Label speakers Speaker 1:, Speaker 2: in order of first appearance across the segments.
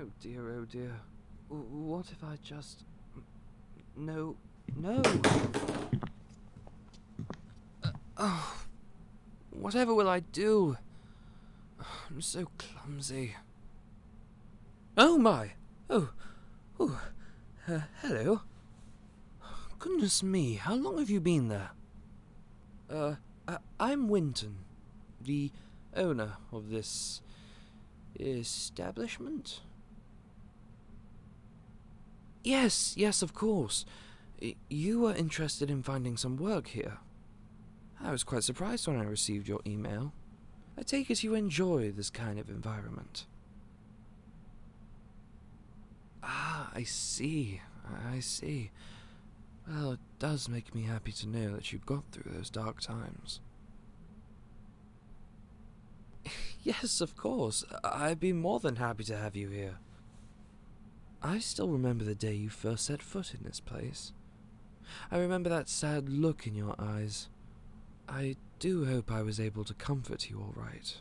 Speaker 1: Oh dear, oh dear. What if I just... No, no! Oh, whatever will I do? I'm so clumsy. Oh my! Oh, hello. Goodness me, how long have you been there? I'm Winton, the owner of this establishment? Yes, of course. You were interested in finding some work here. I was quite surprised when I received your email. I take it you enjoy this kind of environment. Ah, I see. Well, it does make me happy to know that you got through those dark times. Yes, of course. I'd be more than happy to have you here. I still remember the day you first set foot in this place. I remember that sad look in your eyes. I do hope I was able to comfort you all right.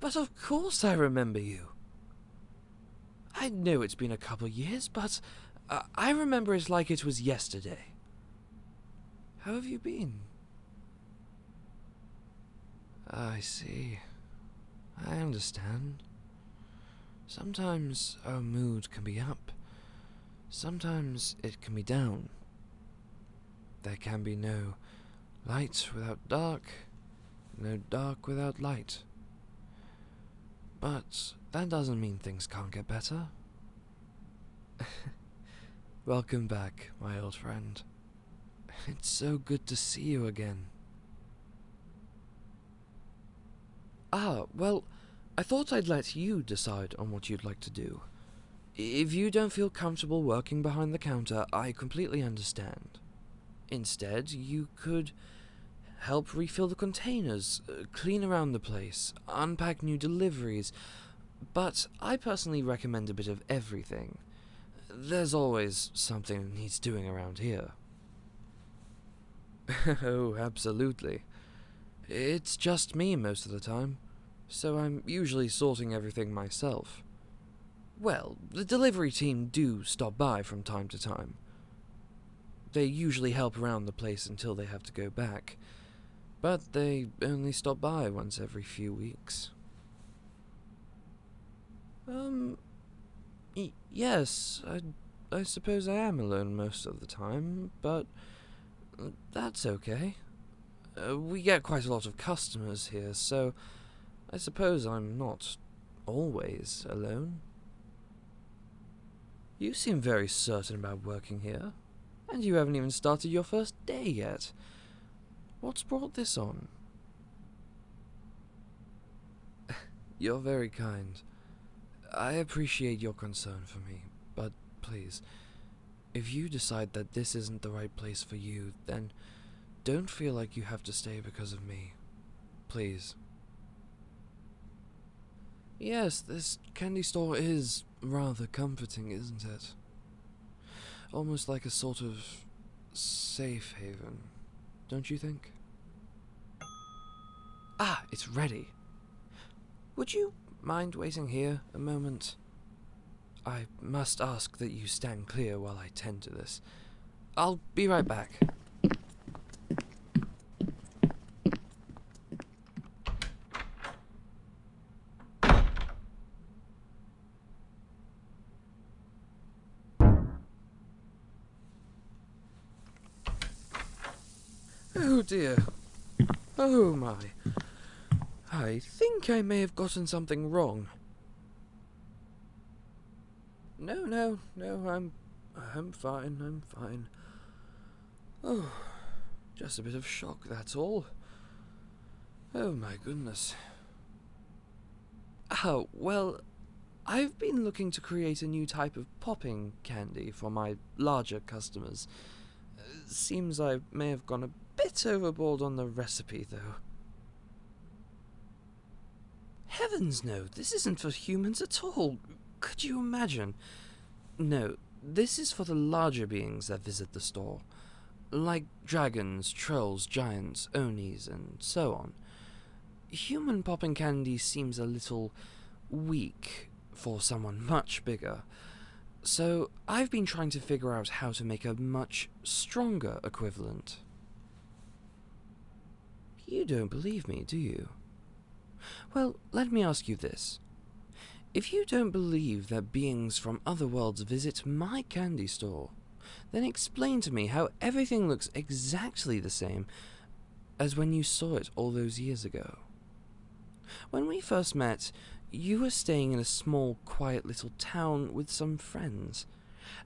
Speaker 1: But of course I remember you. I know it's been a couple years, but I remember it like it was yesterday. How have you been? I see. I understand. Sometimes our mood can be up. Sometimes it can be down. There can be no light without dark, no dark without light. But that doesn't mean things can't get better. Welcome back, my old friend. It's so good to see you again. Ah, well, I thought I'd let you decide on what you'd like to do. If you don't feel comfortable working behind the counter, I completely understand. Instead, you could help refill the containers, clean around the place, unpack new deliveries, but I personally recommend a bit of everything. There's always something that needs doing around here. Oh, absolutely. It's just me most of the time, so I'm usually sorting everything myself. Well, the delivery team do stop by from time to time. They usually help around the place until they have to go back, but they only stop by once every few weeks. Yes, I suppose I am alone most of the time, but that's okay. We get quite a lot of customers here, so I suppose I'm not always alone. You seem very certain about working here, and you haven't even started your first day yet. What's brought this on? You're very kind. I appreciate your concern for me, but please, if you decide that this isn't the right place for you, then don't feel like you have to stay because of me. Please. Yes, this candy store is rather comforting, isn't it? Almost like a sort of safe haven, don't you think? Ah, it's ready. Would you mind waiting here a moment? I must ask that you stand clear while I tend to this. I'll be right back. Oh dear. Oh my. I think I may have gotten something wrong. No, I'm fine. Oh, just a bit of shock, that's all. Oh my goodness. Oh, well, I've been looking to create a new type of popping candy for my larger customers. Seems I may have gone a bit overboard on the recipe, though. Heavens no, this isn't for humans at all. Could you imagine? No, this is for the larger beings that visit the store. Like dragons, trolls, giants, onis, and so on. Human popping candy seems a little weak for someone much bigger. So I've been trying to figure out how to make a much stronger equivalent. You don't believe me, do you? Well, let me ask you this. If you don't believe that beings from other worlds visit my candy store, then explain to me how everything looks exactly the same as when you saw it all those years ago. When we first met, you were staying in a small, quiet little town with some friends,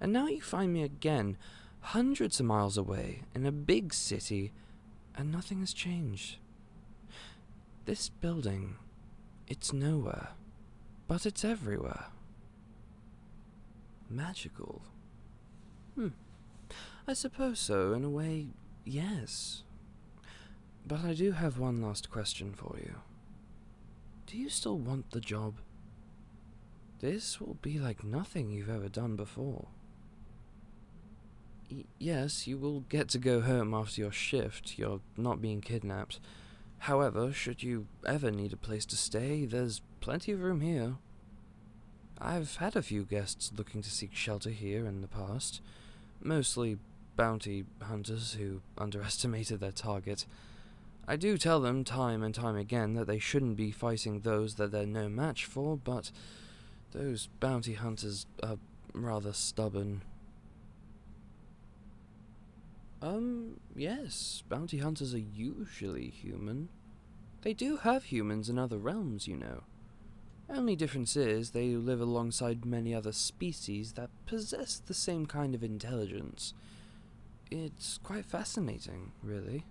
Speaker 1: and now you find me again, hundreds of miles away, in a big city, and nothing has changed. This building, it's nowhere, but it's everywhere. Magical? I suppose so, in a way, yes. But I do have one last question for you. Do you still want the job? This will be like nothing you've ever done before. Yes, you will get to go home after your shift. You're not being kidnapped. However, should you ever need a place to stay, there's plenty of room here. I've had a few guests looking to seek shelter here in the past. Mostly bounty hunters who underestimated their target. I do tell them time and time again that they shouldn't be fighting those that they're no match for, but those bounty hunters are rather stubborn. Yes, bounty hunters are usually human. They do have humans in other realms, you know. Only difference is they live alongside many other species that possess the same kind of intelligence. It's quite fascinating, really.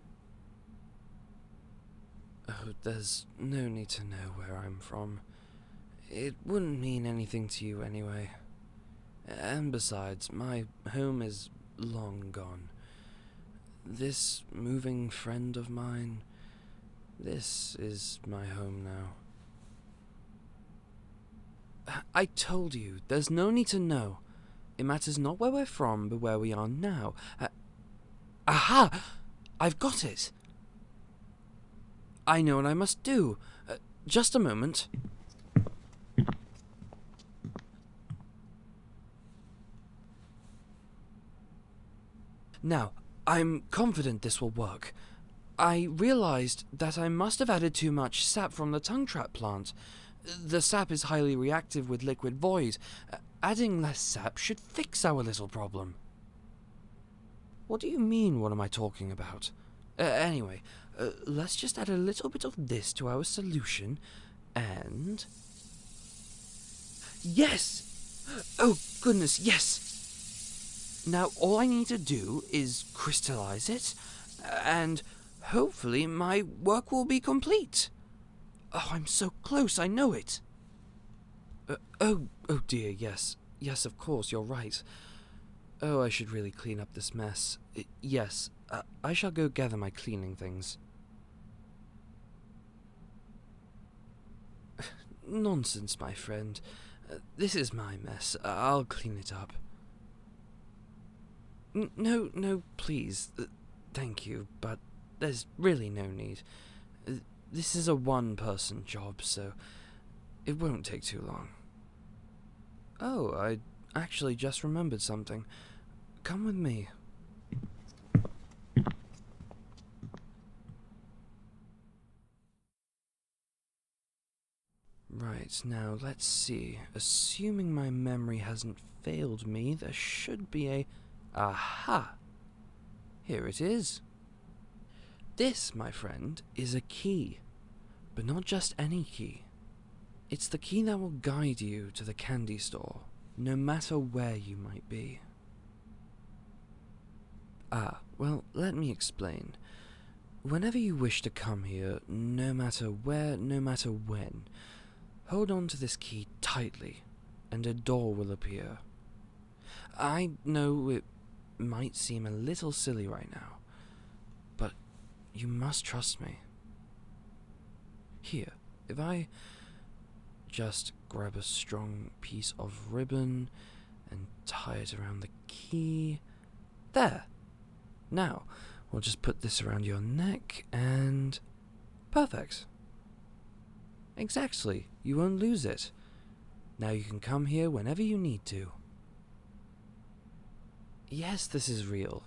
Speaker 1: Oh, there's no need to know where I'm from. It wouldn't mean anything to you anyway. And besides, my home is long gone. This moving friend of mine, this is my home now. I told you, there's no need to know. It matters not where we're from, but where we are now. Aha! I've got it! I know what I must do. Just a moment. Now, I'm confident this will work. I realized that I must have added too much sap from the tongue trap plant. The sap is highly reactive with liquid void. Adding less sap should fix our little problem. What do you mean, what am I talking about? Anyway, let's just add a little bit of this to our solution, and... Yes! Oh, goodness, yes! Now, all I need to do is crystallize it, and hopefully my work will be complete. Oh, I'm so close, I know it. Oh dear, yes. Yes, of course, you're right. Oh, I should really clean up this mess. Yes, I shall go gather my cleaning things. Nonsense, my friend. This is my mess. I'll clean it up. No, please. Thank you, but there's really no need. This is a one-person job, so it won't take too long. Oh, I actually just remembered something. Come with me. Right, now let's see. Assuming my memory hasn't failed me, there should be a... Aha! Here it is. This, my friend, is a key. But not just any key. It's the key that will guide you to the candy store, no matter where you might be. Well, let me explain. Whenever you wish to come here, no matter where, no matter when, hold on to this key tightly, and a door will appear. I know it might seem a little silly right now, but you must trust me. Here, if I just grab a strong piece of ribbon and tie it around the key. There! Now, we'll just put this around your neck and... Perfect. Exactly, you won't lose it. Now you can come here whenever you need to. Yes, this is real.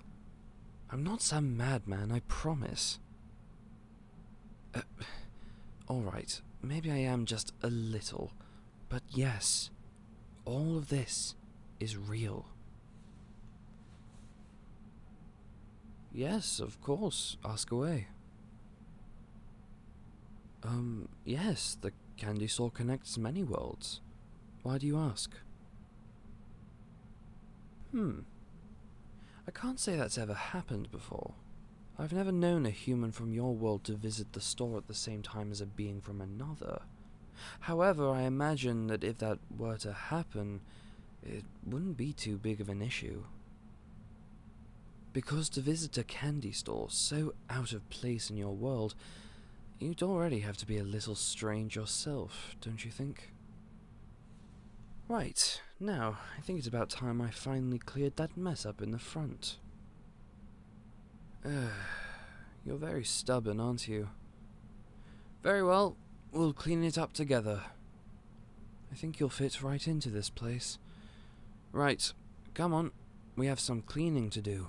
Speaker 1: I'm not some madman, I promise. Alright, maybe I am just a little, but yes, all of this is real. Yes, of course, ask away. Yes, the candy store connects many worlds. Why do you ask? I can't say that's ever happened before. I've never known a human from your world to visit the store at the same time as a being from another. However, I imagine that if that were to happen, it wouldn't be too big of an issue. Because to visit a candy store so out of place in your world, you'd already have to be a little strange yourself, don't you think? Right, now, I think it's about time I finally cleared that mess up in the front. You're very stubborn, aren't you? Very well, we'll clean it up together. I think you'll fit right into this place. Right, come on, we have some cleaning to do.